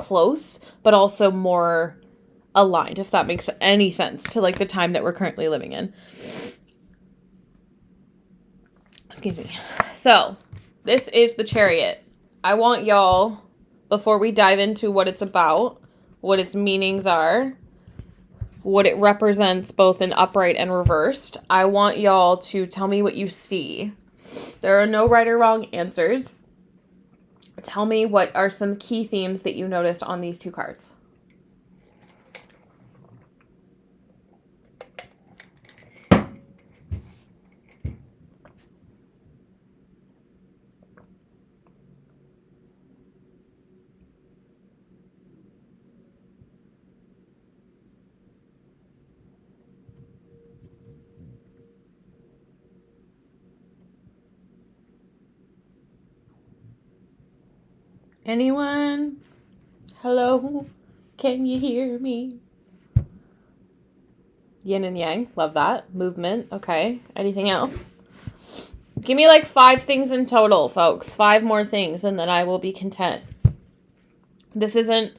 close, but also more aligned, if that makes any sense to like the time that we're currently living in. Excuse me. So this is the Chariot. I want y'all, before we dive into what it's about, what its meanings are, what it represents both in upright and reversed, I want y'all to tell me what you see. There are no right or wrong answers. Tell me what are some key themes that you noticed on these two cards. Anyone? Hello? Can you hear me? Yin and yang. Love that. Movement. Okay. Anything else? Give me like 5 things in total, folks. 5 more things, and then I will be content. This isn't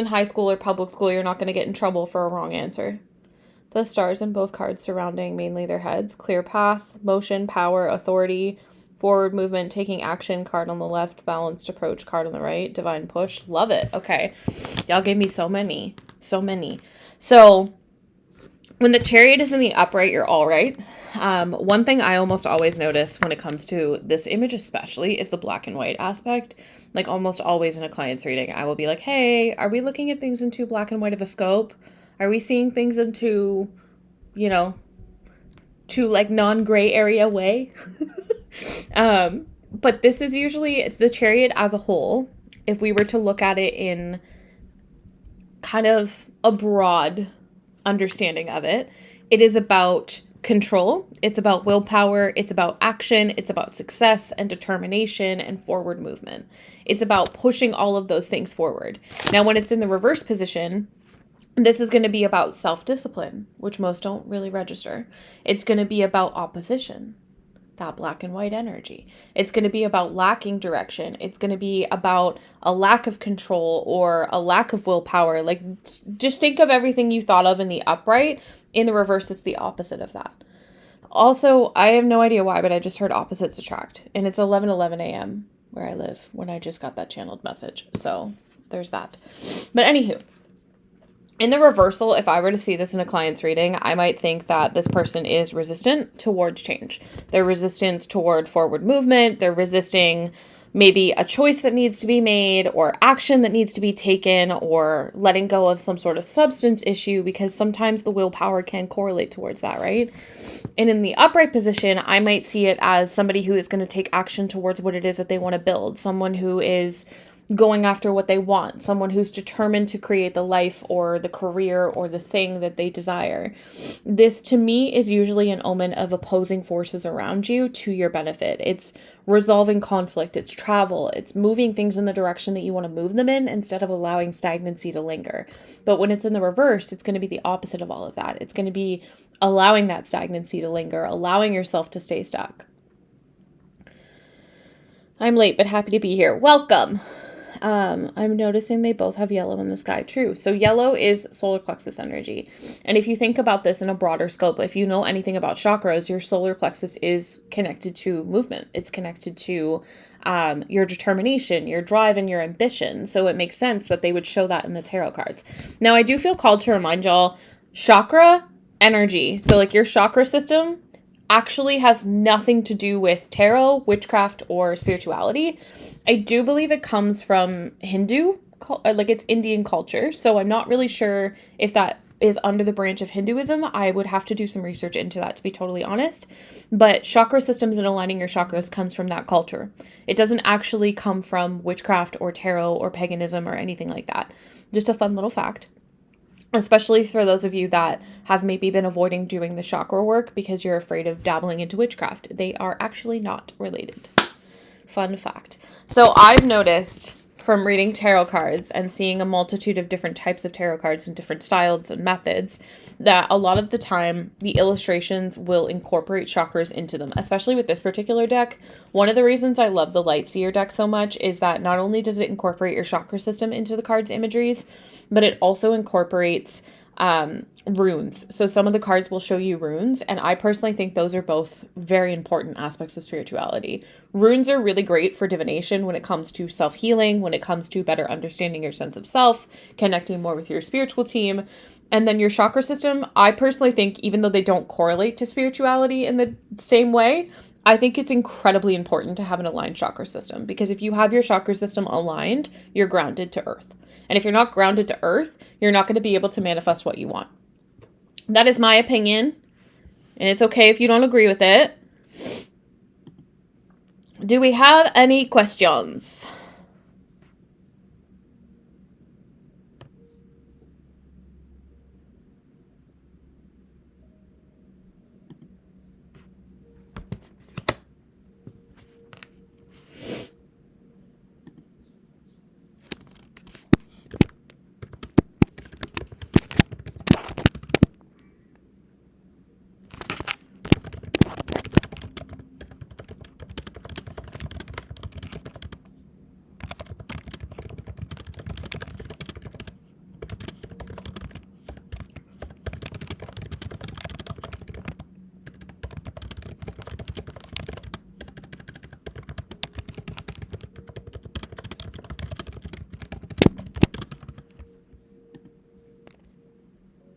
high school or public school. You're not going to get in trouble for a wrong answer. The stars in both cards surrounding mainly their heads. Clear path, motion, power, authority, forward movement, taking action, card on the left, balanced approach, card on the right, divine push. Love it. Okay. Y'all gave me so many. So when the Chariot is in the upright, you're all right. One thing I almost always notice when it comes to this image especially is the black and white aspect. Like almost always in a client's reading, I will be like, hey, are we looking at things into black and white of a scope? Are we seeing things into, to like non-gray area way? But this is usually, it's the Chariot as a whole. If we were to look at it in kind of a broad understanding of it, it is about control. It's about willpower. It's about action. It's about success and determination and forward movement. It's about pushing all of those things forward. Now, when it's in the reverse position, this is going to be about self-discipline, which most don't really register. It's going to be about opposition, that black and white energy. It's going to be about lacking direction. It's going to be about a lack of control or a lack of willpower. Like, just think of everything you thought of in the upright. In the reverse, it's the opposite of that. Also, I have no idea why, but I just heard opposites attract. And it's 11:11 a.m. where I live when I just got that channeled message. So there's that. But anywho, in the reversal, if I were to see this in a client's reading, I might think that this person is resistant towards change. They're resistant toward forward movement. They're resisting maybe a choice that needs to be made or action that needs to be taken or letting go of some sort of substance issue, because sometimes the willpower can correlate towards that, right? And in the upright position, I might see it as somebody who is going to take action towards what it is that they want to build, someone who is going after what they want, someone who's determined to create the life or the career or the thing that they desire. This, to me, is usually an omen of opposing forces around you to your benefit. It's resolving conflict, it's travel, it's moving things in the direction that you want to move them in instead of allowing stagnancy to linger. But when it's in the reverse, it's going to be the opposite of all of that. It's going to be allowing that stagnancy to linger, allowing yourself to stay stuck. I'm late, but happy to be here. Welcome. I'm noticing they both have yellow in the sky. True. So yellow is solar plexus energy. And if you think about this in a broader scope, if you know anything about chakras, your solar plexus is connected to movement. It's connected to your determination, your drive, and your ambition. So it makes sense that they would show that in the tarot cards. Now, I do feel called to remind y'all, chakra energy, so like your chakra system, actually has nothing to do with tarot, witchcraft, or spirituality. I do believe it comes from Hindu, like it's Indian culture. So I'm not really sure if that is under the branch of Hinduism. I would have to do some research into that, to be totally honest. But chakra systems and aligning your chakras comes from that culture. It doesn't actually come from witchcraft or tarot or paganism or anything like that. Just a fun little fact. Especially for those of you that have maybe been avoiding doing the chakra work because you're afraid of dabbling into witchcraft. They are actually not related. Fun fact. So I've noticed from reading tarot cards and seeing a multitude of different types of tarot cards and different styles and methods that a lot of the time the illustrations will incorporate chakras into them, especially with this particular deck. One of the reasons I love the Lightseer deck so much is that not only does it incorporate your chakra system into the card's imageries, but it also incorporates runes. So some of the cards will show you runes, and I personally think those are both very important aspects of spirituality. Runes are really great for divination when it comes to self-healing, when it comes to better understanding your sense of self, connecting more with your spiritual team. And then your chakra system, I personally think, even though they don't correlate to spirituality in the same way, I think it's incredibly important to have an aligned chakra system, because if you have your chakra system aligned, you're grounded to earth. And if you're not grounded to earth, you're not going to be able to manifest what you want. That is my opinion, and it's okay if you don't agree with it. Do we have any questions?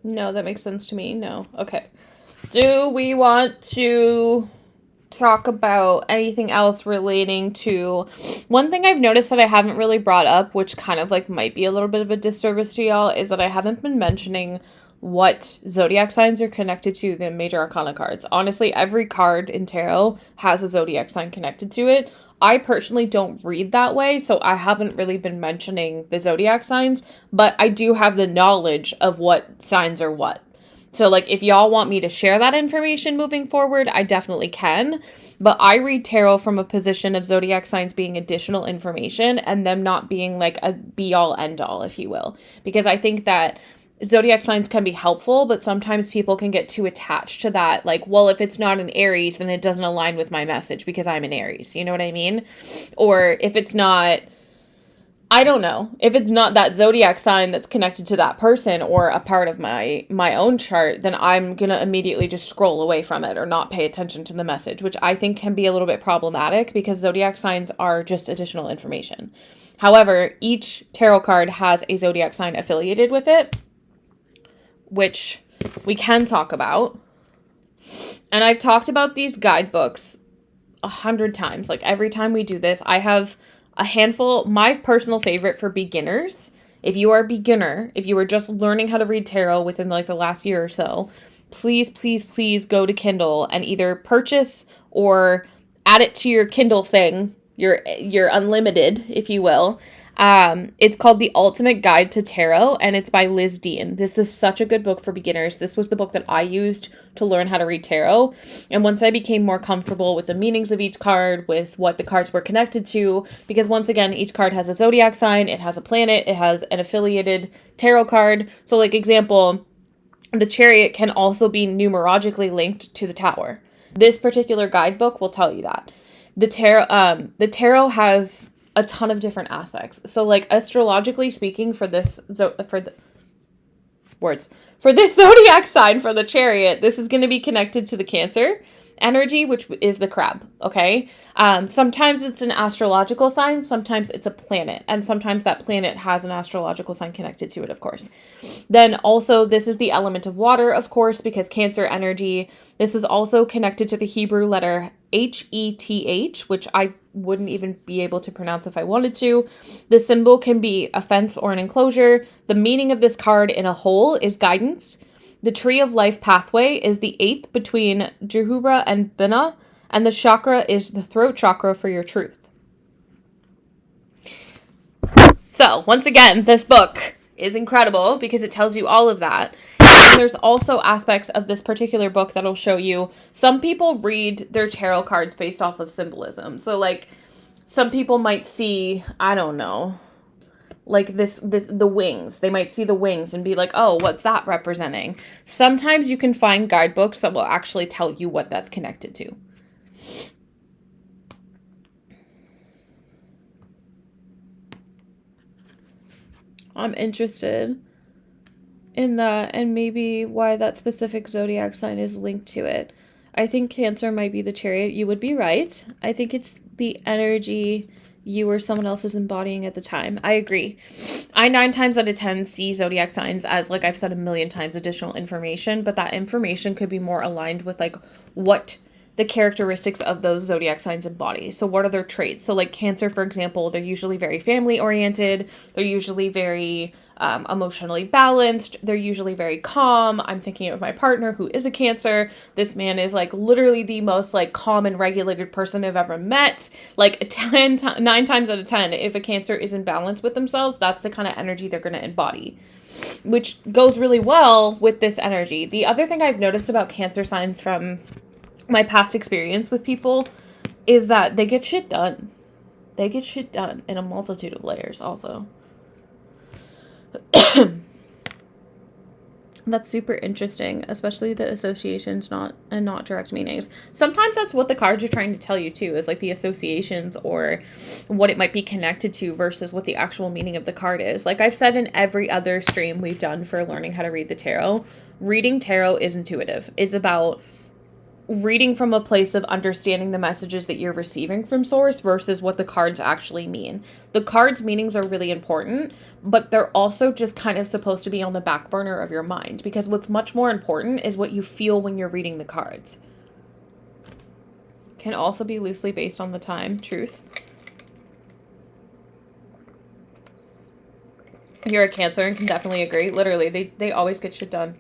No, that makes sense to me. No. Okay. Do we want to talk about anything else relating to one thing I've noticed that I haven't really brought up, which kind of like might be a little bit of a disservice to y'all, is that I haven't been mentioning what zodiac signs are connected to the major arcana cards. Honestly, every card in tarot has a zodiac sign connected to it. I personally don't read that way, so I haven't really been mentioning the zodiac signs, but I do have the knowledge of what signs are what. So, like, if y'all want me to share that information moving forward, I definitely can. But I read tarot from a position of zodiac signs being additional information and them not being, like, a be-all, end-all, if you will. Because I think that zodiac signs can be helpful, but sometimes people can get too attached to that. Like, well, if it's not an Aries, then it doesn't align with my message because I'm an Aries. You know what I mean? Or if it's not... I don't know, if it's not that zodiac sign that's connected to that person or a part of my own chart, then I'm going to immediately just scroll away from it or not pay attention to the message, which I think can be a little bit problematic because zodiac signs are just additional information. However, each tarot card has a zodiac sign affiliated with it, which we can talk about. And I've talked about these guidebooks 100 times. Like, every time we do this, I have a handful. My personal favorite for beginners, if you are a beginner, if you are just learning how to read tarot within like the last year or so, please, please, please go to Kindle and either purchase or add it to your Kindle thing, your unlimited, if you will. It's called The Ultimate Guide to Tarot, and it's by Liz Dean. This is such a good book for beginners. This was the book that I used to learn how to read tarot. And once I became more comfortable with the meanings of each card, with what the cards were connected to, because once again, each card has a zodiac sign, it has a planet, it has an affiliated tarot card. So, like, example, the Chariot can also be numerologically linked to the Tower. This particular guidebook will tell you that. The tarot has a ton of different aspects. So, like, astrologically speaking, for this zodiac sign for the Chariot, this is going to be connected to the Cancer energy, which is the crab. Okay. Sometimes it's an astrological sign. Sometimes it's a planet, and sometimes that planet has an astrological sign connected to it, of course. Then also, this is the element of water, of course, because Cancer energy. This is also connected to the Hebrew letter Heth, which I wouldn't even be able to pronounce if I wanted to. The symbol can be a fence or an enclosure. The meaning of this card in a whole is guidance. The tree of life pathway is the 8th between Jehubra and Binah, and the chakra is the throat chakra for your truth. So, once again, this book is incredible because it tells you all of that. And there's also aspects of this particular book that'll show you, some people read their tarot cards based off of symbolism. So, like, some people might see, I don't know, like the wings. They might see the wings and be like, oh, what's that representing? Sometimes you can find guidebooks that will actually tell you what that's connected to. I'm interested in that and maybe why that specific zodiac sign is linked to it. I think Cancer might be the Chariot. You would be right. I think it's the energy you or someone else is embodying at the time. I agree. I 9 times out of 10 see zodiac signs as, like I've said a million times, additional information, but that information could be more aligned with like what the characteristics of those zodiac signs embody. So what are their traits? So like Cancer, for example, they're usually very family oriented. They're usually very emotionally balanced. They're usually very calm. I'm thinking of my partner who is a Cancer. This man is like literally the most like calm and regulated person I've ever met. Like 9 times out of 10, if a Cancer is in balance with themselves, that's the kind of energy they're going to embody, which goes really well with this energy. The other thing I've noticed about Cancer signs from my past experience with people is that they get shit done. They get shit done in a multitude of layers also. That's super interesting, especially the associations not direct meanings. Sometimes that's what the cards are trying to tell you too, is like the associations or what it might be connected to versus what the actual meaning of the card is. Like I've said in every other stream we've done for learning how to read the tarot, reading tarot is intuitive. It's about reading from a place of understanding the messages that you're receiving from source versus what the cards actually mean. The cards' meanings are really important, but they're also just kind of supposed to be on the back burner of your mind, because what's much more important is what you feel when you're reading the cards. Can also be loosely based on the time. Truth. You're a Cancer and can definitely agree. Literally, they always get shit done.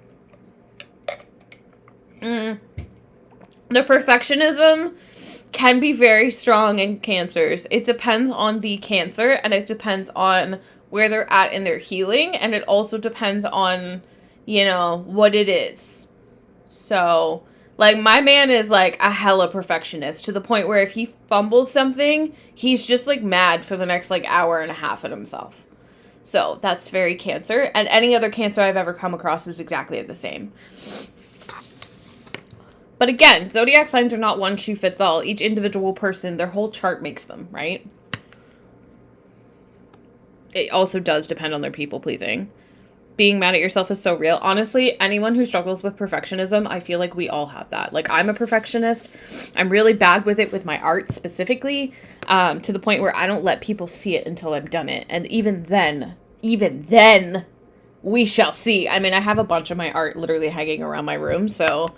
The perfectionism can be very strong in Cancers. It depends on the Cancer, and it depends on where they're at in their healing, and it also depends on, you know, what it is. So, like, my man is, like, a hella perfectionist, to the point where if he fumbles something, he's just, like, mad for the next, like, hour and a half at himself. So, that's very Cancer, and any other Cancer I've ever come across is exactly the same. But again, zodiac signs are not one shoe fits all. Each individual person, their whole chart makes them, right? It also does depend on their people pleasing. Being mad at yourself is so real. Honestly, anyone who struggles with perfectionism, I feel like we all have that. Like, I'm a perfectionist. I'm really bad with it with my art specifically, to the point where I don't let people see it until I've done it. And even then, we shall see. I mean, I have a bunch of my art literally hanging around my room, so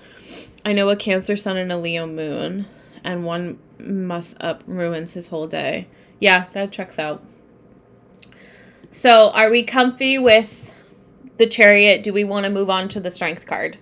I know a Cancer sun and a Leo moon, and one muss up ruins his whole day. Yeah, that checks out. So, are we comfy with the Chariot? Do we want to move on to the Strength card?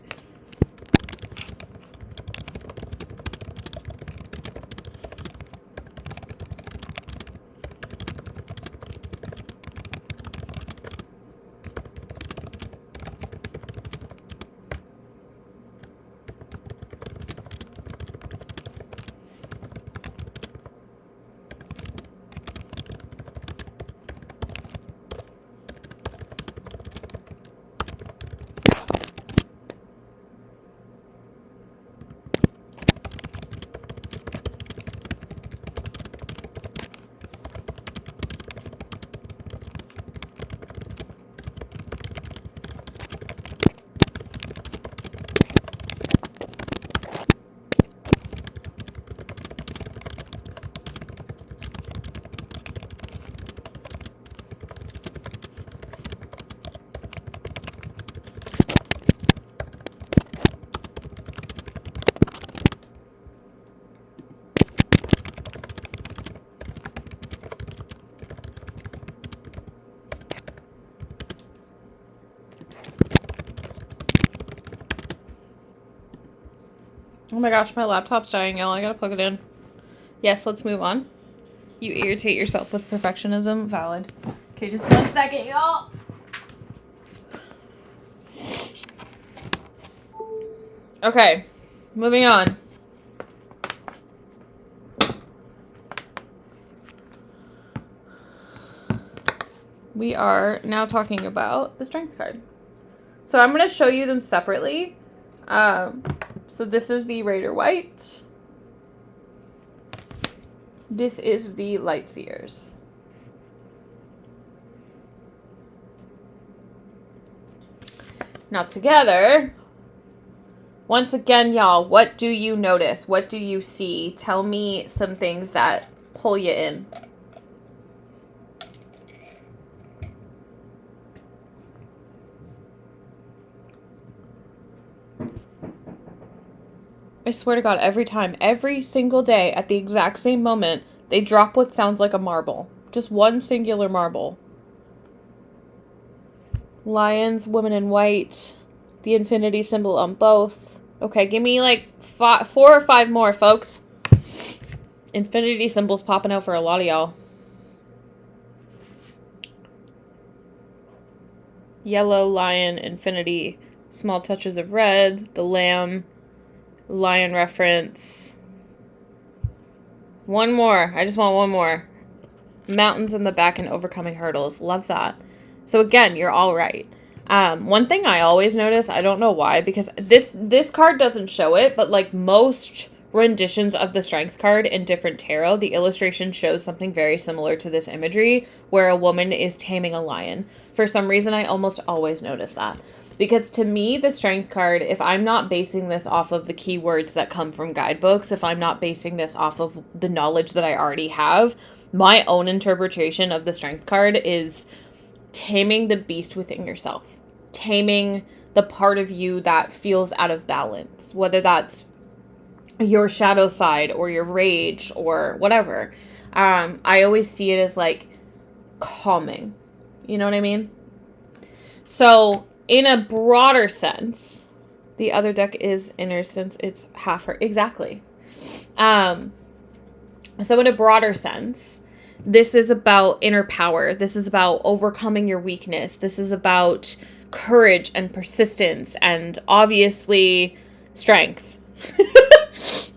Oh my gosh, my laptop's dying, y'all. I gotta plug it in. Yes, let's move on. You irritate yourself with perfectionism. Valid. Okay, just 1 second, y'all. Okay, moving on. we are now talking about the Strength card. So I'm going to show you them separately. So this is the Raider White. This is the Lightseers. Now together, once again, y'all, what do you notice? What do you see? Tell me some things that pull you in. I swear to God, every time, every single day, at the exact same moment, they drop what sounds like a marble. Just one singular marble. Lions, women in white, the infinity symbol on both. Okay, give me like 4 or 5 more, folks. Infinity symbols popping out for a lot of y'all. Yellow, lion, infinity, small touches of red, the lamb, lion reference. One more. I just want one more. Mountains in the back and overcoming hurdles. Love that. So again, you're all right. One thing I always notice, I don't know why, because this card doesn't show it, but like most renditions of the Strength card in different tarot, the illustration shows something very similar to this imagery, where a woman is taming a lion. For some reason, I almost always notice that. Because to me, the Strength card, if I'm not basing this off of the keywords that come from guidebooks, if I'm not basing this off of the knowledge that I already have, my own interpretation of the Strength card is taming the beast within yourself. Taming the part of you that feels out of balance, whether that's your shadow side or your rage or whatever. I always see it as like calming. You know what I mean? So in a broader sense, the other deck is inner since it's half her. Exactly. So in a broader sense, this is about inner power. This is about overcoming your weakness. This is about courage and persistence and obviously strength.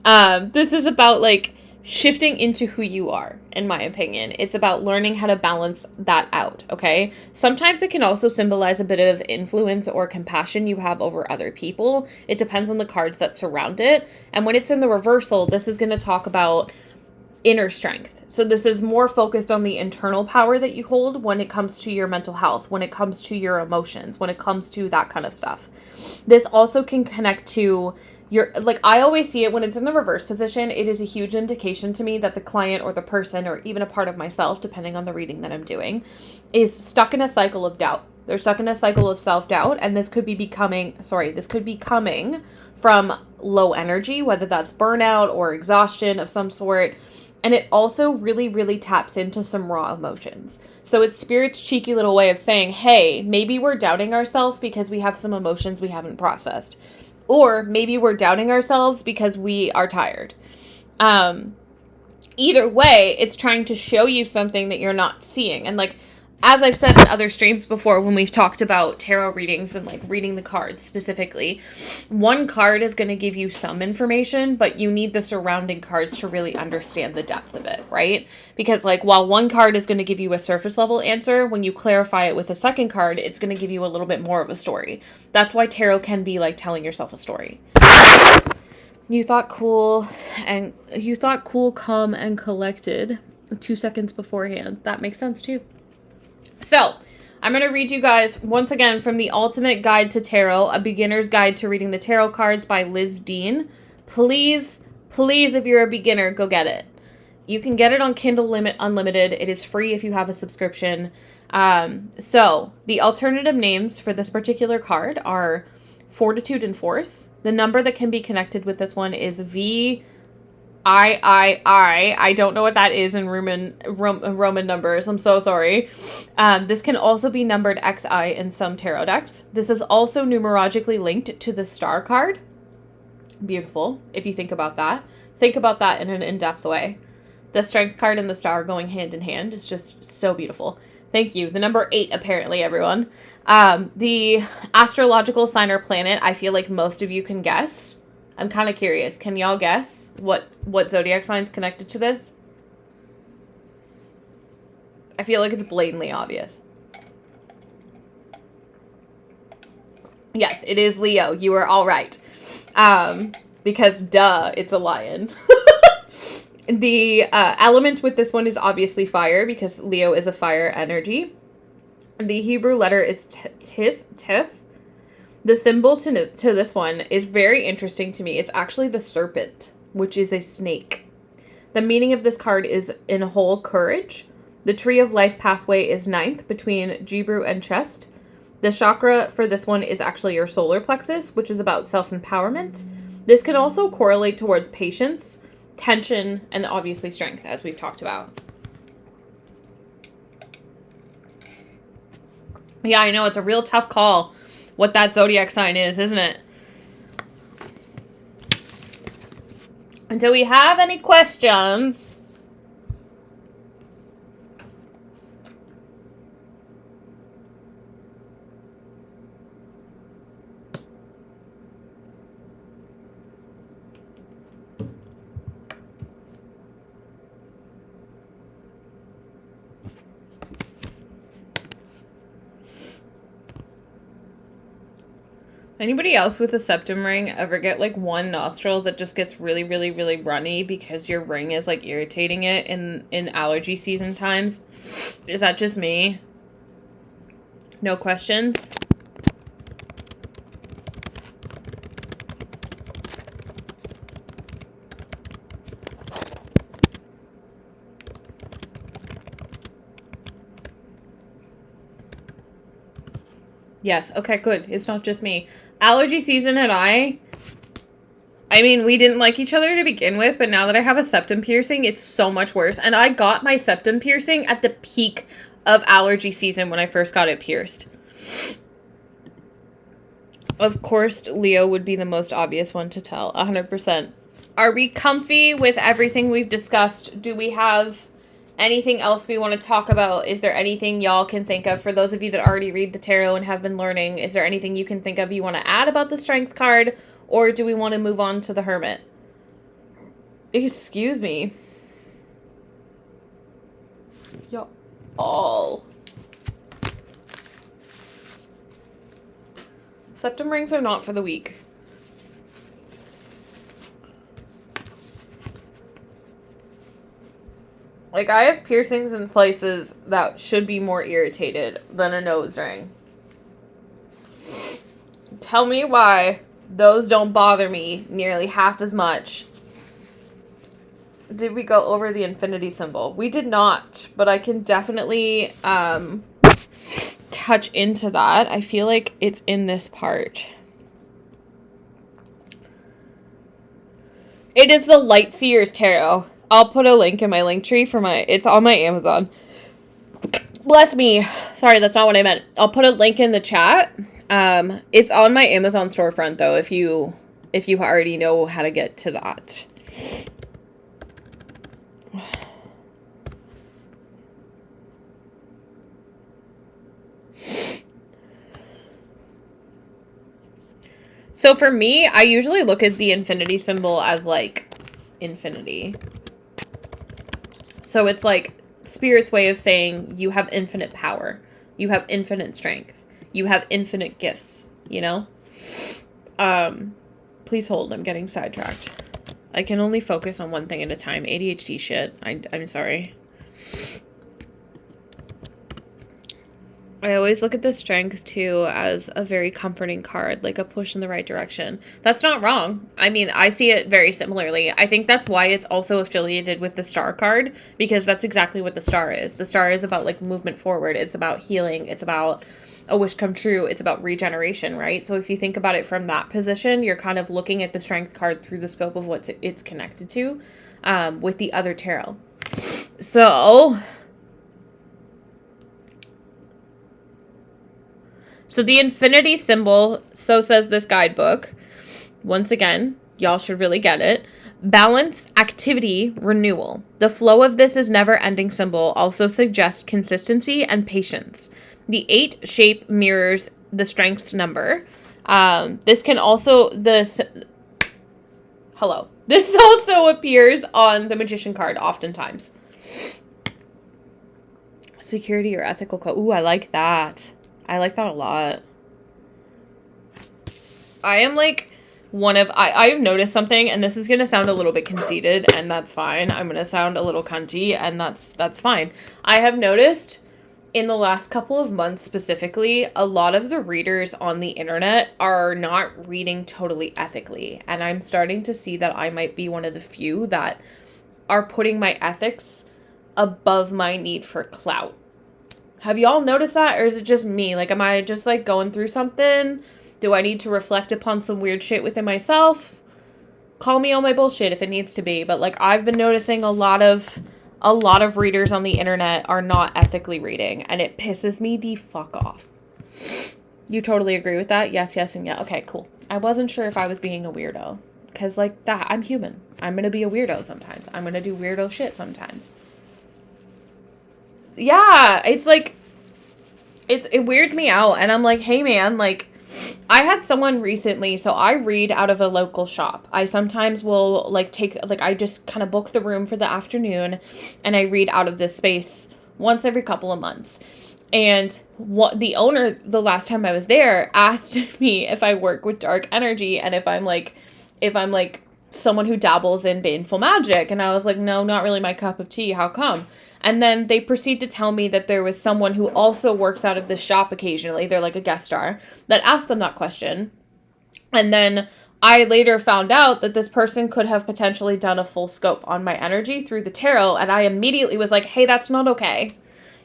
This is about like shifting into who you are, in my opinion. It's about learning how to balance that out, okay? Sometimes it can also symbolize a bit of influence or compassion you have over other people. It depends on the cards that surround it. And when it's in the reversal, this is going to talk about inner strength. So this is more focused on the internal power that you hold when it comes to your mental health, when it comes to your emotions, when it comes to that kind of stuff. This also can connect to your, like, I always see it when it's in the reverse position. It is a huge indication to me that the client or the person, or even a part of myself, depending on the reading that I'm doing, is stuck in a cycle of doubt. They're stuck in a cycle of self-doubt, and this could be coming from low energy, whether that's burnout or exhaustion of some sort. And it also really, really taps into some raw emotions. So it's Spirit's cheeky little way of saying, hey, maybe we're doubting ourselves because we have some emotions we haven't processed. Or maybe we're doubting ourselves because we are tired. Either way, it's trying to show you something that you're not seeing. And like, as I've said in other streams before, when we've talked about tarot readings and like reading the cards specifically, one card is going to give you some information, but you need the surrounding cards to really understand the depth of it, right? Because like, while one card is going to give you a surface level answer, when you clarify it with a second card, it's going to give you a little bit more of a story. That's why tarot can be like telling yourself a story. You thought cool, calm, and collected 2 seconds beforehand. That makes sense too. So, I'm going to read you guys, once again, from The Ultimate Guide to Tarot, A Beginner's Guide to Reading the Tarot Cards by Liz Dean. Please, if you're a beginner, go get it. You can get it on Kindle Unlimited. It is free if you have a subscription. So, the alternative names for this particular card are Fortitude and Force. The number that can be connected with this one is VIII. I don't know what that is in Roman numbers. I'm so sorry. This can also be numbered XI in some tarot decks. This is also numerologically linked to the star card. Beautiful, if you think about that. Think about that in an in-depth way. The strength card and the star going hand in hand is just so beautiful. Thank you. The number 8, apparently, everyone. The astrological sign or planet, I feel like most of you can guess. I'm kind of curious. Can y'all guess what zodiac sign's connected to this? I feel like it's blatantly obvious. Yes, it is Leo. You are all right. Because duh, it's a lion. The element with this one is obviously fire because Leo is a fire energy. The Hebrew letter is Tith. The symbol to this one is very interesting to me. It's actually the serpent, which is a snake. The meaning of this card is in whole courage. The tree of life pathway is ninth between Jibru and chest. The chakra for this one is actually your solar plexus, which is about self-empowerment. This can also correlate towards patience, tension, and obviously strength, as we've talked about. Yeah, I know, it's a real tough call what that zodiac sign is, isn't it? And do we have any questions? Anybody else with a septum ring ever get like one nostril that just gets really, really, really runny because your ring is like irritating it in allergy season times? Is that just me? No questions? Yes, okay, good. It's not just me. Allergy season and I mean, we didn't like each other to begin with, but now that I have a septum piercing, it's so much worse. And I got my septum piercing at the peak of allergy season when I first got it pierced. Of course, Leo would be the most obvious one to tell, 100%. Are we comfy with everything we've discussed? Do we have anything else we want to talk about? Is there anything y'all can think of? For those of you that already read the tarot and have been learning, is there anything you can think of you want to add about the Strength card? Or do we want to move on to the Hermit? Excuse me. Y'all. Septum rings are not for the weak. Like, I have piercings in places that should be more irritated than a nose ring. Tell me why those don't bother me nearly half as much. Did we go over the infinity symbol? We did not, but I can definitely touch into that. I feel like it's in this part. It is the Lightseer's Tarot. I'll put a link in my link tree for it's on my Amazon. Bless me. Sorry, that's not what I meant. I'll put a link in the chat. It's on my Amazon storefront though, if you already know how to get to that. So for me, I usually look at the infinity symbol as like infinity. So it's like Spirit's way of saying you have infinite power. You have infinite strength. You have infinite gifts, you know? Please hold, I'm getting sidetracked. I can only focus on one thing at a time. ADHD shit. I'm sorry. I always look at the Strength, too, as a very comforting card, like a push in the right direction. That's not wrong. I mean, I see it very similarly. I think that's why it's also affiliated with the Star card, because that's exactly what the Star is. The Star is about, like, movement forward. It's about healing. It's about a wish come true. It's about regeneration, right? So if you think about it from that position, you're kind of looking at the Strength card through the scope of what it's connected to with the other tarot. So the infinity symbol, so says this guidebook. Once again, y'all should really get it. Balance, activity, renewal. The flow of this is never-ending symbol also suggests consistency and patience. The 8 shape mirrors the Strength's number. This also appears on the Magician card oftentimes. Security or ethical code. Ooh, I like that. I like that a lot. I am like I've noticed something, and this is going to sound a little bit conceited, and that's fine. I'm going to sound a little cunty, and that's fine. I have noticed in the last couple of months specifically, a lot of the readers on the internet are not reading totally ethically. And I'm starting to see that I might be one of the few that are putting my ethics above my need for clout. Have y'all noticed that? Or is it just me? Like, am I just like going through something? Do I need to reflect upon some weird shit within myself? Call me on my bullshit if it needs to be. But like, I've been noticing a lot of readers on the internet are not ethically reading, and it pisses me the fuck off. You totally agree with that? Yes, and yeah. Okay, cool. I wasn't sure if I was being a weirdo, because like that, I'm human. I'm gonna be a weirdo sometimes. I'm gonna do weirdo shit sometimes. Yeah, it's like, it weirds me out, and I'm like, hey man, like, I had someone recently, so I read out of a local shop. I sometimes will, like, I just kind of book the room for the afternoon, and I read out of this space once every couple of months. And the owner, the last time I was there, asked me if I work with dark energy, and if I'm someone who dabbles in baneful magic. And I was like, no, not really my cup of tea. How come? And then they proceed to tell me that there was someone who also works out of this shop occasionally, they're like a guest star, that asked them that question. And then I later found out that this person could have potentially done a full scope on my energy through the tarot. And I immediately was like, hey, that's not okay.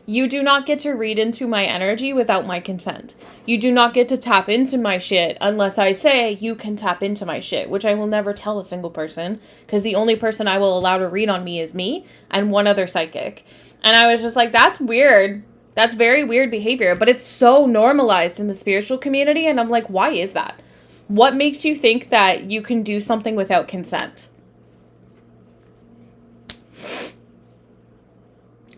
You do not get to read into my energy without my consent. You do not get to tap into my shit unless I say you can tap into my shit, which I will never tell a single person, because the only person I will allow to read on me is me and one other psychic. And I was just like, that's weird. That's very weird behavior, but it's so normalized in the spiritual community. And I'm like, why is that? What makes you think that you can do something without consent?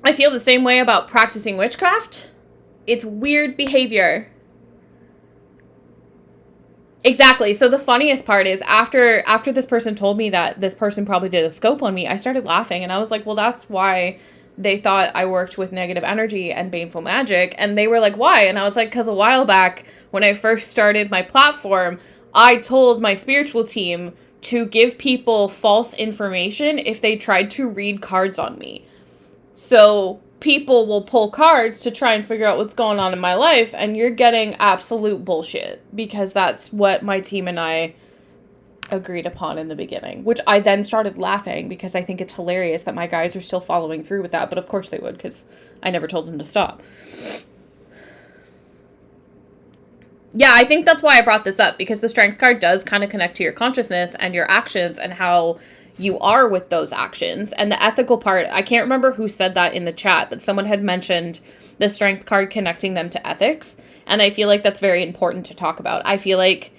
I feel the same way about practicing witchcraft. It's weird behavior. Exactly. So the funniest part is after this person told me that this person probably did a scope on me, I started laughing, and I was like, well, that's why they thought I worked with negative energy and baneful magic. And they were like, why? And I was like, because a while back when I first started my platform, I told my spiritual team to give people false information if they tried to read cards on me. So people will pull cards to try and figure out what's going on in my life, and you're getting absolute bullshit, because that's what my team and I agreed upon in the beginning, which I then started laughing because I think it's hilarious that my guides are still following through with that, but of course they would, because I never told them to stop. Yeah, I think that's why I brought this up, because the strength card does kind of connect to your consciousness and your actions and how you are with those actions. And the ethical part, I can't remember who said that in the chat, but someone had mentioned the strength card connecting them to ethics. And I feel like that's very important to talk about. I feel like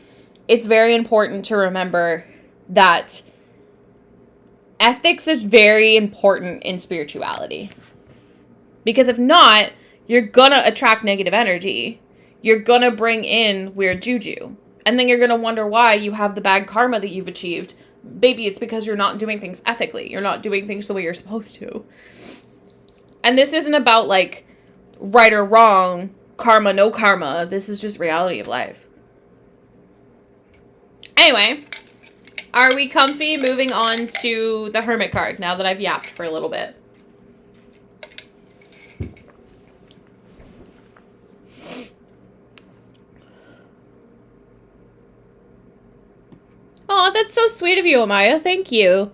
it's very important to remember that ethics is very important in spirituality. Because if not, you're gonna attract negative energy. You're gonna bring in weird juju. And then you're gonna wonder why you have the bad karma that you've achieved. Baby, it's because you're not doing things ethically. You're not doing things the way you're supposed to. And this isn't about, like, right or wrong, karma, no karma. This is just reality of life. Anyway, are we comfy? Moving on to the Hermit card now that I've yapped for a little bit. Oh, that's so sweet of you, Amaya. Thank you.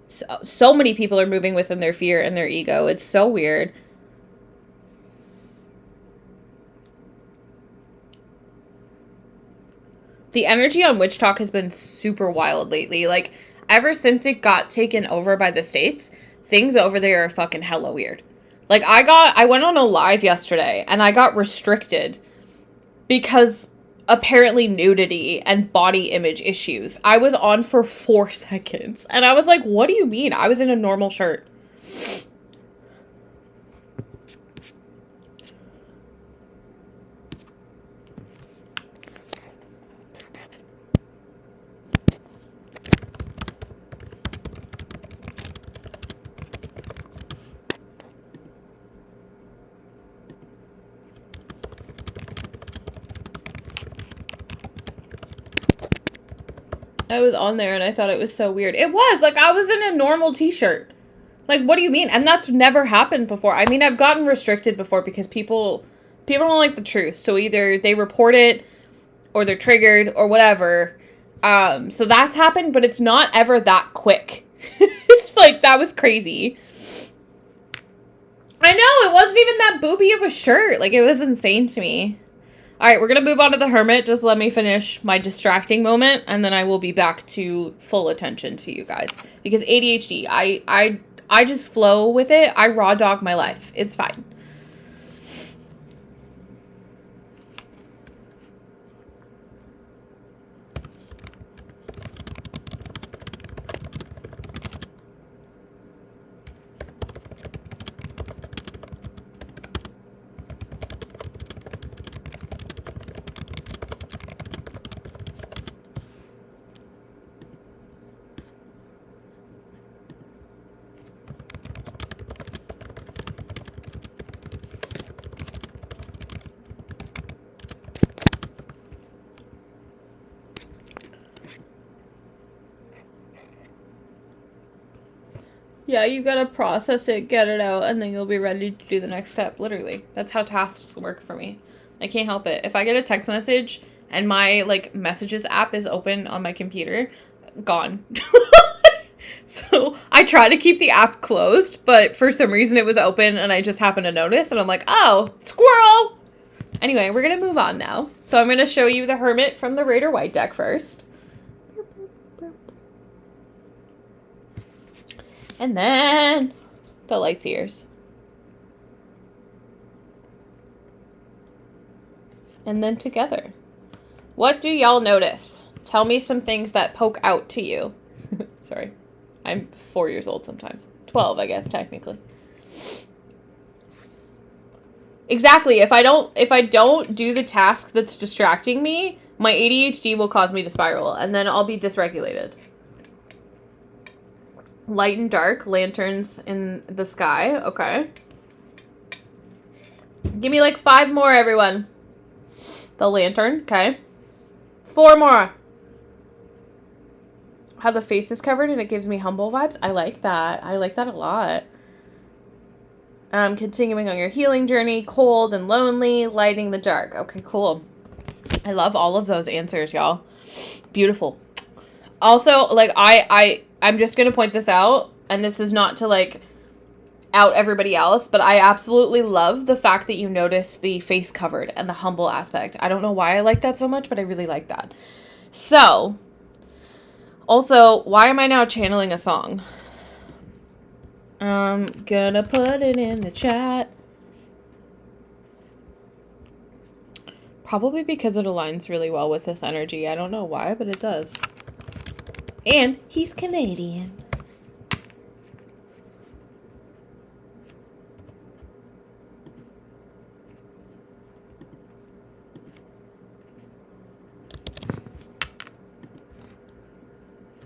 So many people are moving within their fear and their ego. It's so weird. The energy on Witch Talk has been super wild lately. Like, ever since it got taken over by the states, things over there are fucking hella weird. Like, I went on a live yesterday, and I got restricted because apparently nudity and body image issues. I was on for 4 seconds, and I was like, what do you mean? I was in a normal shirt. I was on there and I thought it was so weird. It was, like, I was in a normal t-shirt. Like, what do you mean? And that's never happened before. I mean, I've gotten restricted before because people don't like the truth. So either they report it or they're triggered or whatever. So that's happened, but it's not ever that quick. It's like, that was crazy. I know, it wasn't even that booby of a shirt. Like, it was insane to me. All right, we're going to move on to the Hermit. Just let me finish my distracting moment, and then I will be back to full attention to you guys. Because ADHD, I just flow with it. I raw dog my life. It's fine. Yeah, you gotta process it, get it out, and then you'll be ready to do the next step. Literally. That's how tasks work for me. I can't help it. If I get a text message and my, like, messages app is open on my computer, gone. So I try to keep the app closed, but for some reason it was open and I just happened to notice, and I'm like, oh, squirrel! Anyway, we're gonna move on now. So I'm gonna show you the Hermit from the Raider White deck first. And then the Lights Ears. And then together. What do y'all notice? Tell me some things that poke out to you. Sorry. I'm 4 years old sometimes. 12, I guess, technically. Exactly. If I don't do the task that's distracting me, my ADHD will cause me to spiral, and then I'll be dysregulated. Light and dark, lanterns in the sky. Okay. Give me like 5 more, everyone. The lantern. Okay. 4 more. How the face is covered and it gives me humble vibes. I like that. I like that a lot. Continuing on your healing journey. Cold and lonely. Lighting the dark. Okay, cool. I love all of those answers, y'all. Beautiful. Also, like, I'm just going to point this out, and this is not to, like, out everybody else, but I absolutely love the fact that you notice the face covered and the humble aspect. I don't know why I like that so much, but I really like that. So, also, why am I now channeling a song? I'm gonna put it in the chat. Probably because it aligns really well with this energy. I don't know why, but it does. And he's Canadian.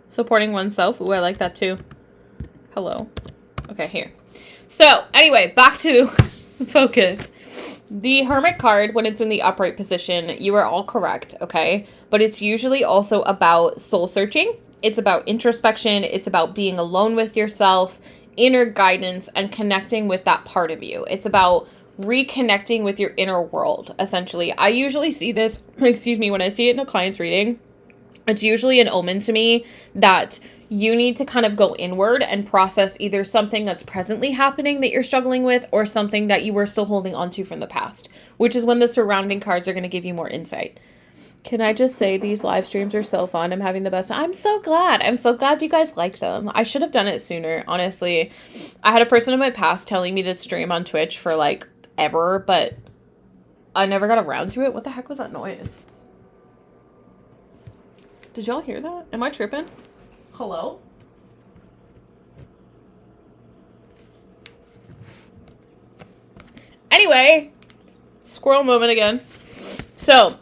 Supporting oneself. Ooh, I like that too. Hello. Okay, here. So, anyway, back to focus. The Hermit card, when it's in the upright position, you are all correct, okay? But it's usually also about soul searching. It's about introspection. It's about being alone with yourself, inner guidance, and connecting with that part of you. It's about reconnecting with your inner world, essentially. I usually see this, when I see it in a client's reading, it's usually an omen to me that you need to kind of go inward and process either something that's presently happening that you're struggling with or something that you were still holding on to from the past, which is when the surrounding cards are going to give you more insight. Can I just say these live streams are so fun? I'm having the best time. I'm so glad. I'm so glad you guys like them. I should have done it sooner, honestly. I had a person in my past telling me to stream on Twitch for like ever, but I never got around to it. What the heck was that noise? Did y'all hear that? Am I tripping? Hello? Anyway, squirrel moment again. So,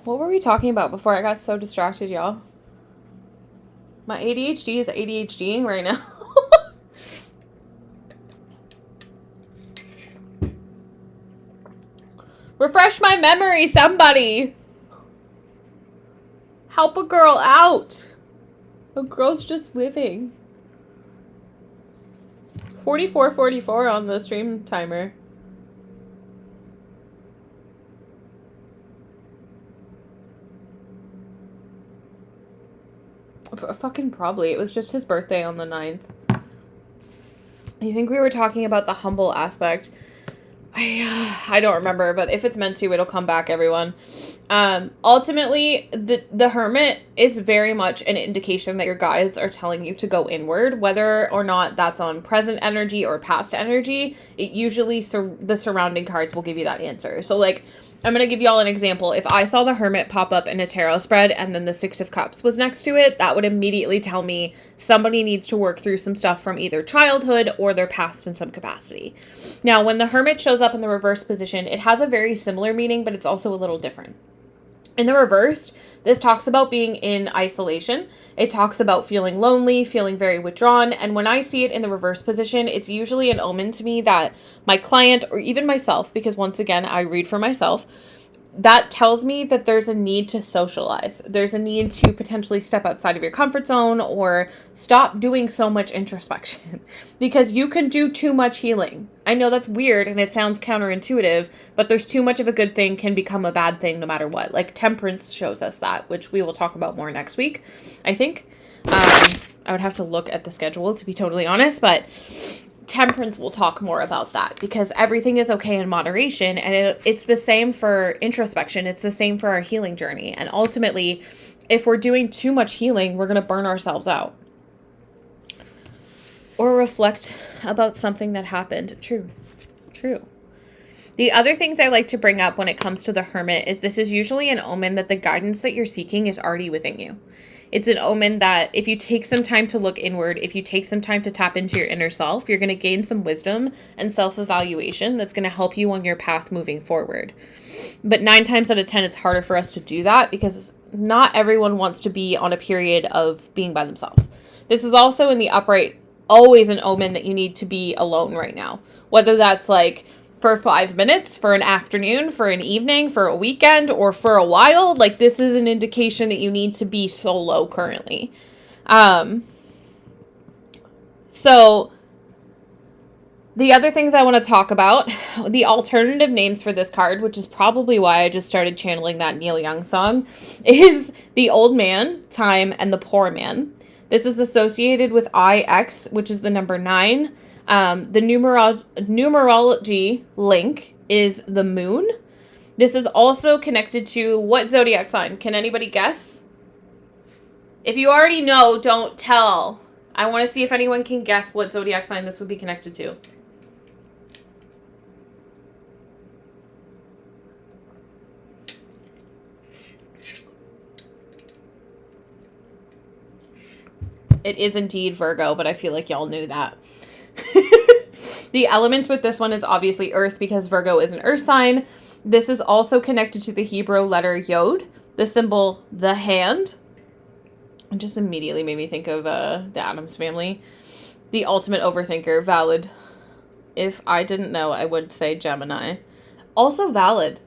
what were we talking about before I got so distracted, y'all? My ADHD is ADHDing right now. Refresh my memory, somebody. Help a girl out. A girl's just living. 44:44 on the stream timer. Fucking probably. It was just his birthday on the 9th. You think we were talking about the humble aspect? I don't remember, but if it's meant to, it'll come back, everyone. Ultimately, the Hermit is very much an indication that your guides are telling you to go inward, whether or not that's on present energy or past energy. It usually, the surrounding cards will give you that answer. So, like, I'm going to give y'all an example. If I saw the Hermit pop up in a tarot spread and then the Six of Cups was next to it, that would immediately tell me somebody needs to work through some stuff from either childhood or their past in some capacity. Now, when the Hermit shows up in the reverse position, it has a very similar meaning, but it's also a little different. In the reversed, this talks about being in isolation. It talks about feeling lonely, feeling very withdrawn. And when I see it in the reverse position, it's usually an omen to me that my client or even myself, because once again, I read for myself, that tells me that there's a need to socialize. There's a need to potentially step outside of your comfort zone or stop doing so much introspection because you can do too much healing. I know that's weird and it sounds counterintuitive, but there's too much of a good thing can become a bad thing no matter what. Like temperance shows us that, which we will talk about more next week, I think. I would have to look at the schedule to be totally honest, but temperance will talk more about that because everything is okay in moderation, and it's the same for introspection. It's the same for our healing journey. And ultimately, if we're doing too much healing, we're going to burn ourselves out or reflect about something that happened. True. The other things I like to bring up when it comes to the Hermit is this is usually an omen that the guidance that you're seeking is already within you. It's an omen that if you take some time to look inward, if you take some time to tap into your inner self, you're going to gain some wisdom and self-evaluation that's going to help you on your path moving forward. But 9 times out of 10, it's harder for us to do that because not everyone wants to be on a period of being by themselves. This is also in the upright, always an omen that you need to be alone right now. Whether that's like for 5 minutes, for an afternoon, for an evening, for a weekend, or for a while, like this is an indication that you need to be solo currently. So the other things I want to talk about, the alternative names for this card, which is probably why I just started channeling that Neil Young song, is the Old Man, Time, and the Poor Man. This is associated with IX, which is the number 9. The numerology link is the moon. This is also connected to what zodiac sign? Can anybody guess? If you already know, don't tell. I want to see if anyone can guess what zodiac sign this would be connected to. It is indeed Virgo, but I feel like y'all knew that. The elements with this one is obviously earth because Virgo is an earth sign. This is also connected to the Hebrew letter Yod, the symbol the hand. It just immediately made me think of the Addams Family. The ultimate overthinker, valid. If I didn't know, I would say Gemini. Also valid.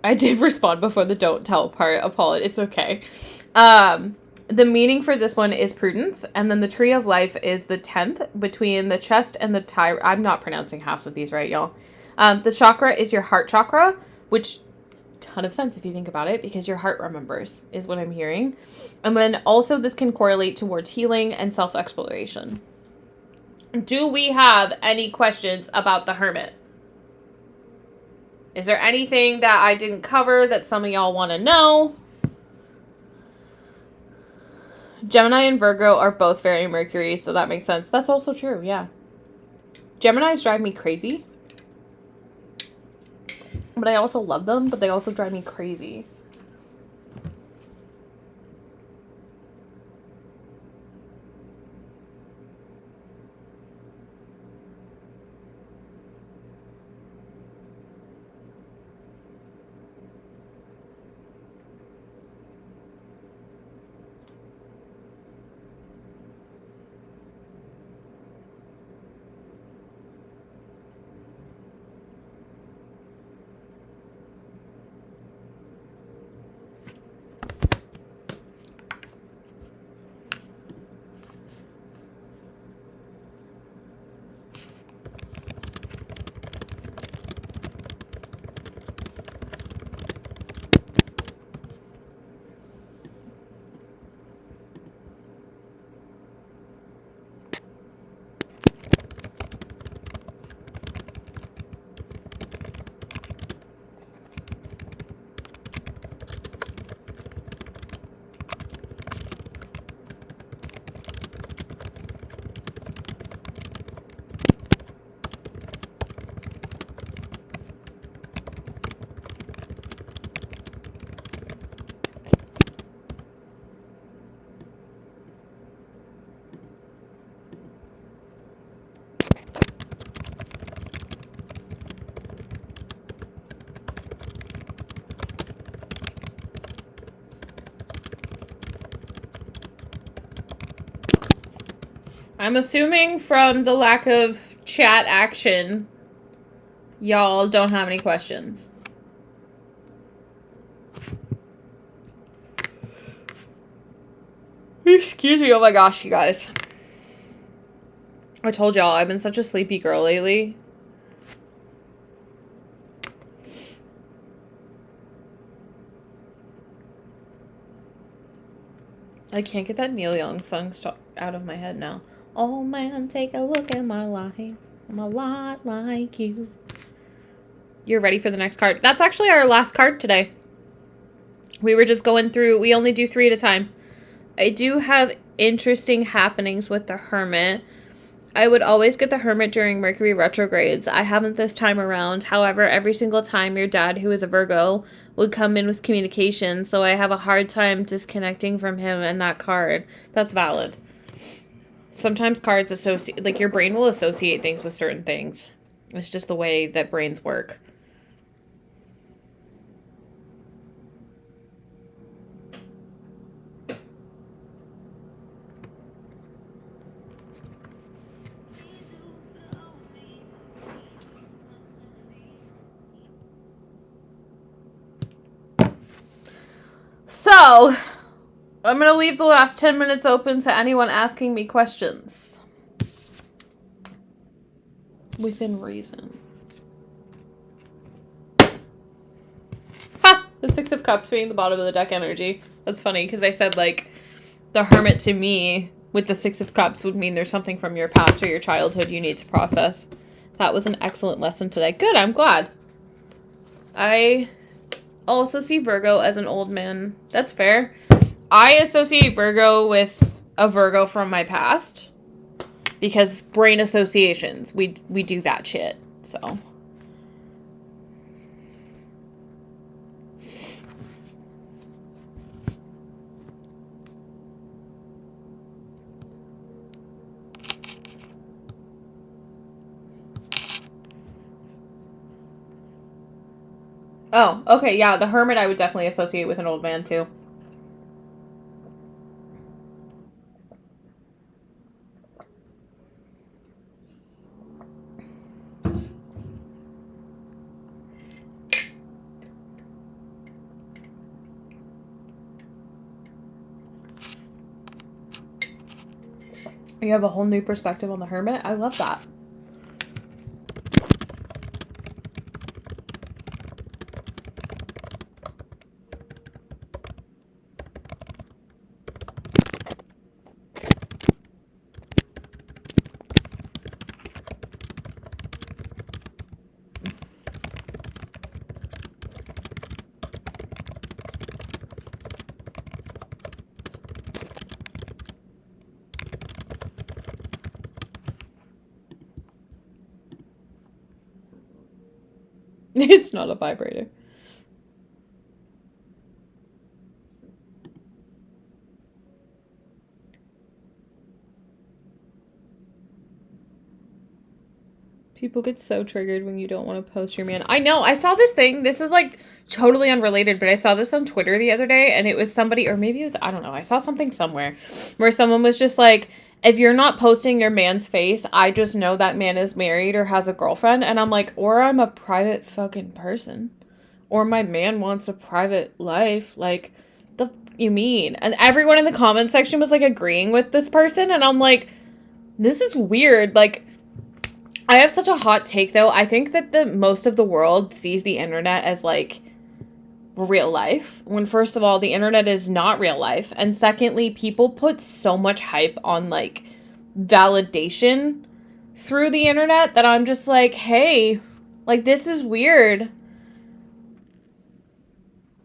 I did respond before the don't tell part. Apologize. It's okay. The meaning for this one is prudence, and then the tree of life is the 10th between the chest and the thyroid. I'm not pronouncing half of these right, y'all. The chakra is your heart chakra, which ton of sense if you think about it, because your heart remembers, is what I'm hearing. And then also this can correlate towards healing and self-exploration. Do we have any questions about the Hermit? Is there anything that I didn't cover that some of y'all want to know? Gemini and Virgo are both very Mercury, so that makes sense. That's also true, yeah. Geminis drive me crazy. But I also love them, but they also drive me crazy. I'm assuming from the lack of chat action, y'all don't have any questions. Excuse me, oh my gosh, you guys. I told y'all, I've been such a sleepy girl lately. I can't get that Neil Young song out of my head now. Oh man, take a look at my life. I'm a lot like you. You're ready for the next card. That's actually our last card today. We were just going through, we only do 3 at a time. I do have interesting happenings with the Hermit. I would always get the Hermit during Mercury retrogrades. I haven't this time around. However, every single time your dad, who is a Virgo, would come in with communication, so I have a hard time disconnecting from him and that card. That's valid. Sometimes cards associate, like your brain will associate things with certain things. It's just the way that brains work. So, I'm going to leave the last 10 minutes open to anyone asking me questions. Within reason. Ha! The 6 of Cups being the bottom of the deck energy. That's funny, because I said, like, the Hermit to me, with the 6 of Cups, would mean there's something from your past or your childhood you need to process. That was an excellent lesson today. Good, I'm glad. I also see Virgo as an old man. That's fair. I associate Virgo with a Virgo from my past because brain associations. We do that shit. So. Oh, okay, yeah, the Hermit I would definitely associate with an old man, too. You have a whole new perspective on the Hermit? I love that. It's not a vibrator. People get so triggered when you don't want to post your man. I know. I saw this thing. This is like totally unrelated, but I saw this on Twitter the other day, and it was somebody, or maybe it was, I don't know. I saw something somewhere where someone was just like, if you're not posting your man's face, I just know that man is married or has a girlfriend. And I'm like, or I'm a private fucking person. Or my man wants a private life. Like, the f- you mean? And everyone in the comment section was like agreeing with this person. And I'm like, this is weird. Like, I have such a hot take though. I think that most of the world sees the internet as like real life, when first of all the internet is not real life, and secondly people put so much hype on like validation through the internet that I'm just like, hey, like this is weird.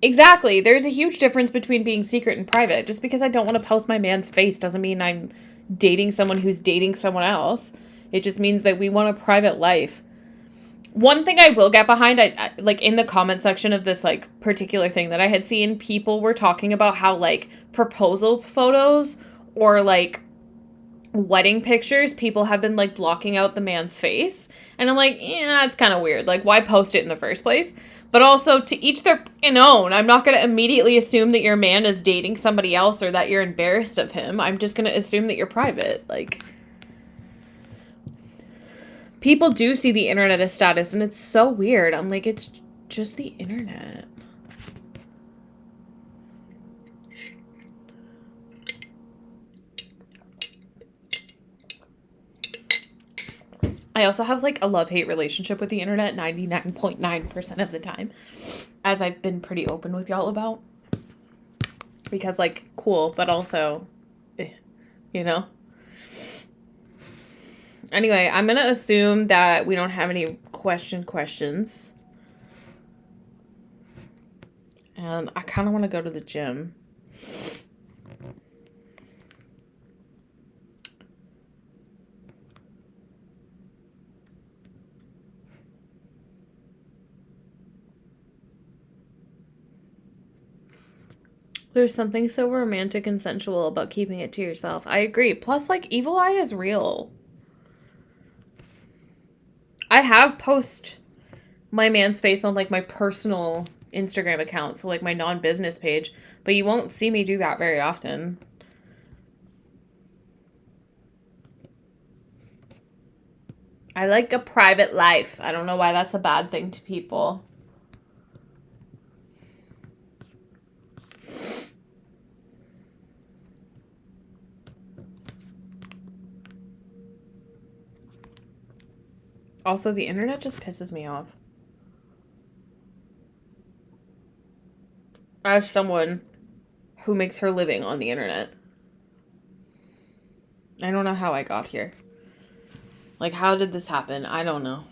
Exactly. There's a huge difference between being secret and private. Just because I don't want to post my man's face doesn't mean I'm dating someone who's dating someone else. It just means that we want a private life. One thing I will get behind, I like in the comment section of this like particular thing that I had seen, people were talking about how like proposal photos or like wedding pictures, people have been like blocking out the man's face. And I'm like, yeah, it's kind of weird. Like, why post it in the first place? But also, to each their own. I'm not going to immediately assume that your man is dating somebody else or that you're embarrassed of him. I'm just going to assume that you're private. Like, people do see the internet as status, and it's so weird. I'm like, it's just the internet. I also have like a love-hate relationship with the internet 99.9% of the time, as I've been pretty open with y'all about. Because like, cool, but also, you know? Anyway, I'm going to assume that we don't have any questions. And I kind of want to go to the gym. There's something so romantic and sensual about keeping it to yourself. I agree. Plus, like, evil eye is real. I have post my man's face on, like, my personal Instagram account, so, like, my non-business page, but you won't see me do that very often. I like a private life. I don't know why that's a bad thing to people. Also, the internet just pisses me off. As someone who makes her living on the internet. I don't know how I got here. Like, how did this happen? I don't know.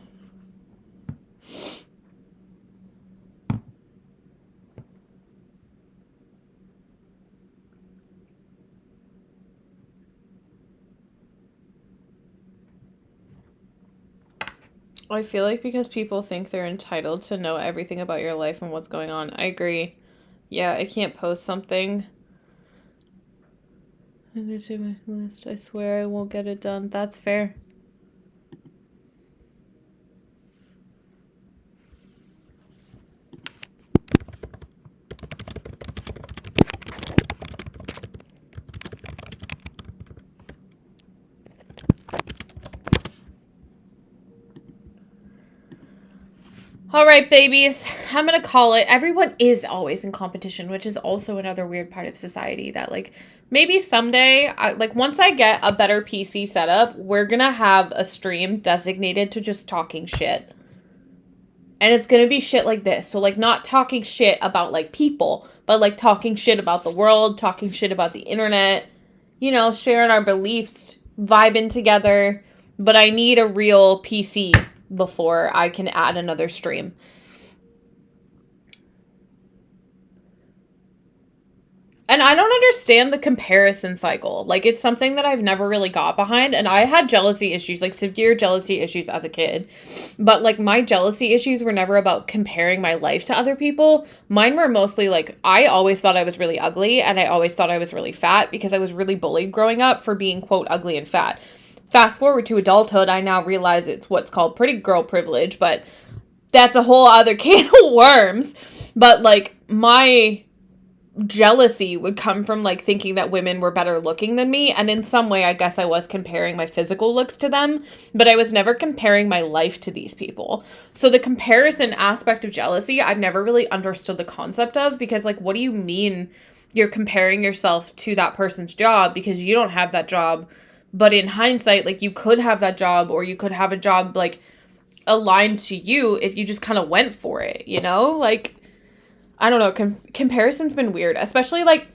I feel like because people think they're entitled to know everything about your life and what's going on. I agree. Yeah, I can't post something. I'm going to do my list. I swear I won't get it done. That's fair. All right, babies, I'm going to call it. Everyone is always in competition, which is also another weird part of society that, like, maybe someday, once I get a better PC setup, we're going to have a stream designated to just talking shit. And it's going to be shit like this. So, like, not talking shit about, like, people, but, like, talking shit about the world, talking shit about the internet, you know, sharing our beliefs, vibing together. But I need a real PC before I can add another stream. And I don't understand the comparison cycle. Like, it's something that I've never really got behind. And I had jealousy issues, like severe jealousy issues as a kid. But, like, my jealousy issues were never about comparing my life to other people. Mine were mostly, like, I always thought I was really ugly. And I always thought I was really fat because I was really bullied growing up for being, quote, ugly and fat. Fast forward to adulthood, I now realize it's what's called pretty girl privilege, but that's a whole other can of worms. But, like, my jealousy would come from, like, thinking that women were better looking than me, and in some way, I guess I was comparing my physical looks to them, but I was never comparing my life to these people. So the comparison aspect of jealousy, I've never really understood the concept of, because, like, what do you mean you're comparing yourself to that person's job because you don't have that job? But in hindsight, like, you could have that job, or you could have a job, like, aligned to you if you just kind of went for it, you know? Like, I don't know. Comparison's been weird, especially, like,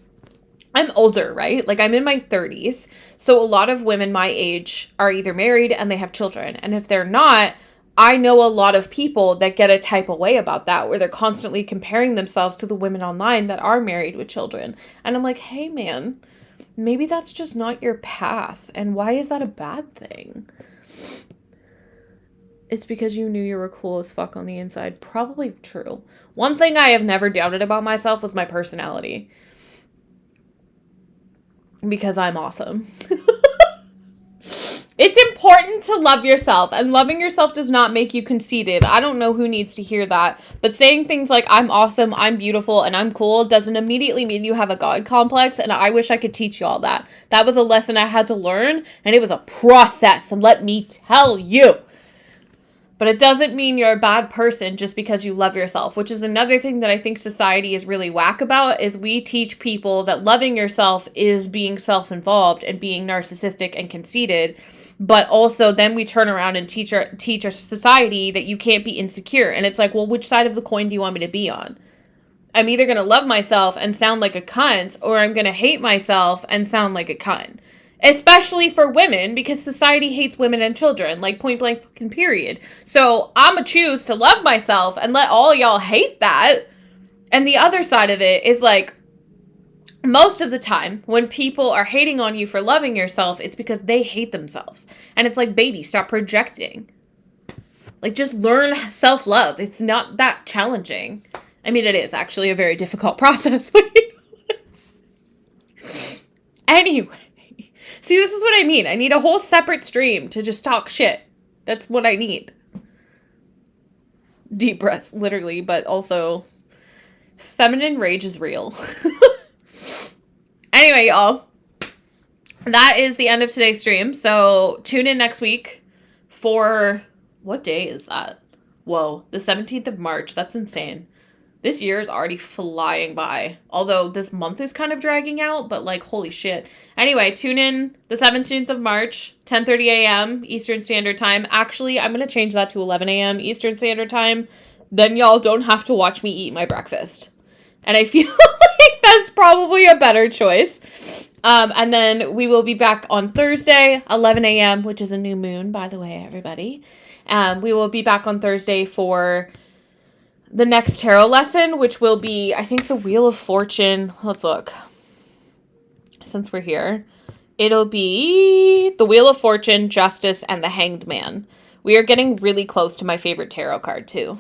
I'm older, right? Like, I'm in my 30s. So a lot of women my age are either married and they have children. And if they're not, I know a lot of people that get a type of way about that, where they're constantly comparing themselves to the women online that are married with children. And I'm like, hey, man, maybe that's just not your path. And why is that a bad thing? It's because you knew you were cool as fuck on the inside. Probably true. One thing I have never doubted about myself was my personality. Because I'm awesome. It's important to love yourself, and loving yourself does not make you conceited. I don't know who needs to hear that, but saying things like, I'm awesome, I'm beautiful, and I'm cool doesn't immediately mean you have a God complex, and I wish I could teach you all that. That was a lesson I had to learn, and it was a process, and let me tell you. But it doesn't mean you're a bad person just because you love yourself, which is another thing that I think society is really whack about, is we teach people that loving yourself is being self-involved and being narcissistic and conceited. But also then we turn around and teach our society that you can't be insecure. And it's like, well, which side of the coin do you want me to be on? I'm either going to love myself and sound like a cunt, or I'm going to hate myself and sound like a cunt. Especially for women, because society hates women and children, like point blank fucking period. So I'm going to choose to love myself and let all y'all hate that. And the other side of it is like, most of the time when people are hating on you for loving yourself, it's because they hate themselves. And it's like, baby, stop projecting. Like, just learn self-love. It's not that challenging. I mean, it is actually a very difficult process. Anyway. See, this is what I mean. I need a whole separate stream to just talk shit. That's what I need. Deep breaths, literally, but also feminine rage is real. Anyway, y'all, that is the end of today's stream. So tune in next week for, what day is that? Whoa, the 17th of March. That's insane. This year is already flying by. Although this month is kind of dragging out, but like, holy shit. Anyway, tune in the 17th of March, 10:30 a.m. Eastern Standard Time. Actually, I'm going to change that to 11 a.m. Eastern Standard Time. Then y'all don't have to watch me eat my breakfast. And I feel like that's probably a better choice. And then we will be back on Thursday, 11 a.m., which is a new moon, by the way, everybody. We will be back on Thursday for the next tarot lesson, which will be, I think, the Wheel of Fortune. Let's look. Since we're here. It'll be the Wheel of Fortune, Justice, and the Hanged Man. We are getting really close to my favorite tarot card, too.